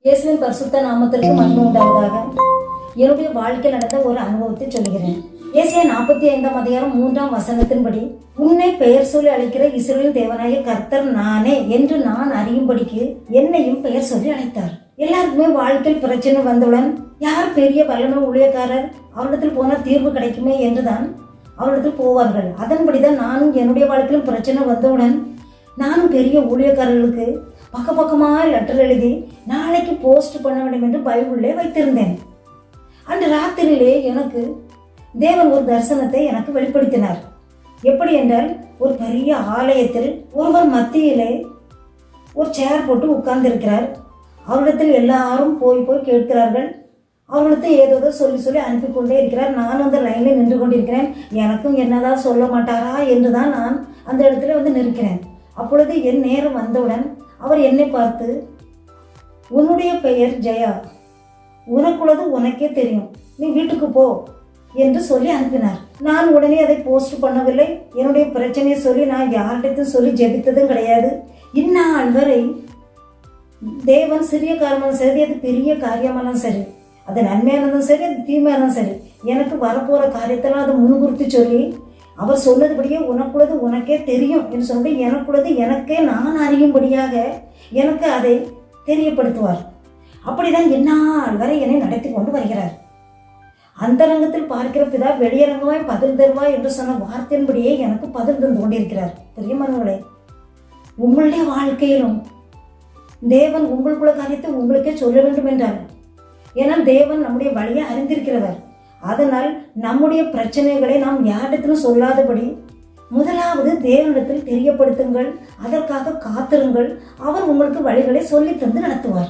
இயேசுவின் பரிசுத்த நாமத்திற்கு மகிமை உண்டாவதாக. என்னுடைய வாழ்க்கையில் நடந்த ஒரு அனுபவத்தை சொல்லுகிறேன். ஏசாயா 45:3 உன்னை பெயர் சொல்லி அழைக்கிற இஸ்ரவேலின் தேவனாகிய கர்த்தர் நானே என்று நான் அறியும்படிக்கு என்னையும் பெயர் சொல்லி அழைத்தார். எல்லாருக்குமே வாழ்க்கையில் பிரச்சனை வந்தவுடன் யார் பெரிய வல்லமை ஊழியக்காரர், அவரிடத்தில் போனால் தீர்வு கிடைக்குமே என்றுதான் அவரிடத்தில் போவார்கள். அதன்படிதான் நானும் என்னுடைய வாழ்க்கையில் பிரச்சனை வந்தவுடன் நானும் பெரிய ஊழியக்காரர்களுக்கு பக்கமாக லெட்டர் எழுதி நாளைக்கு போஸ்ட் பண்ண வேண்டும் என்று பைபிளிலே வைத்திருந்தேன். அன்று ராத்திரியிலே எனக்கு தேவன் ஒரு தரிசனத்தை எனக்கு வெளிப்படுத்தினார். எப்படி என்றால், ஒரு பெரிய ஆலயத்தில் ஒருவர் மத்தியிலே ஒரு சேர் போட்டு உட்கார்ந்து இருக்கிறார். அவரிடத்தில் எல்லாரும் போய் கேட்கிறார்கள். அவரிடத்தில் ஏதோ சொல்லி அனுப்பி கொண்டே இருக்கிறார். நான் அந்த லைனில் நின்று கொண்டிருக்கிறேன். எனக்கும் என்னதான் சொல்ல மாட்டாரா என்று தான் நான் அந்த இடத்துல நிற்கிறேன். அப்பொழுது என் நேரம் வந்தவுடன் அவர் என்னை பார்த்து, உன்னுடைய பெயர் ஜெயா, உனக்குள்ளது உனக்கே தெரியும், நீ வீட்டுக்கு போ என்று சொல்லி அனுப்பினார். நான் உடனே அதை போஸ்ட் பண்ணவில்லை. என்னுடைய பிரச்சனையை சொல்லி நான் யார்கிட்டையும் சொல்லி ஜெபித்ததும் கிடையாது. இந்நாள் வரை தேவன் சிறிய காரியமானாலும் சரி, அது பெரிய காரியமானாலும் சரி, அது நன்மையானதும் சரி, அது தீமையானதும் சரி, எனக்கு வரப்போகிற காரியத்தெல்லாம் அதை முன்குறித்து சொல்லி அவர் சொன்னதுபடியே உனக்குள்ளது உனக்கே தெரியும் என்று சொல்லி எனக்குள்ளது எனக்கே நான் அறியும்படியாக எனக்கு அதை தெரியப்படுத்துவார். அப்படிதான் எந்நாள் வரை என்னை நடத்தி கொண்டு வருகிறார். அந்தரங்கத்தில் பார்க்கிற பிதா வெளியரங்கமாய் பதில் தருவாய் என்று சொன்ன வார்த்தையின்படியே எனக்கு பதில் தந்து கொண்டிருக்கிறார். பிரியமானவர்களே, உங்களுடைய வாழ்க்கையிலும் தேவன் உங்களுக்குள்ள காரியத்தை உங்களுக்கே சொல்ல வேண்டும் என்றார். ஏனால் தேவன் நம்முடைய வழியை அறிந்திருக்கிறவர். அதனால் நம்முடைய பிரச்சனைகளை நாம் யாரிடத்திலும் சொல்லாதபடி முதலாவது தேவனிடத்தில் தெரியப்படுத்துங்கள். அதற்காக காத்திருங்கள். அவர் உங்களுக்கு வழிகளை சொல்லி தந்து நடத்துவார்.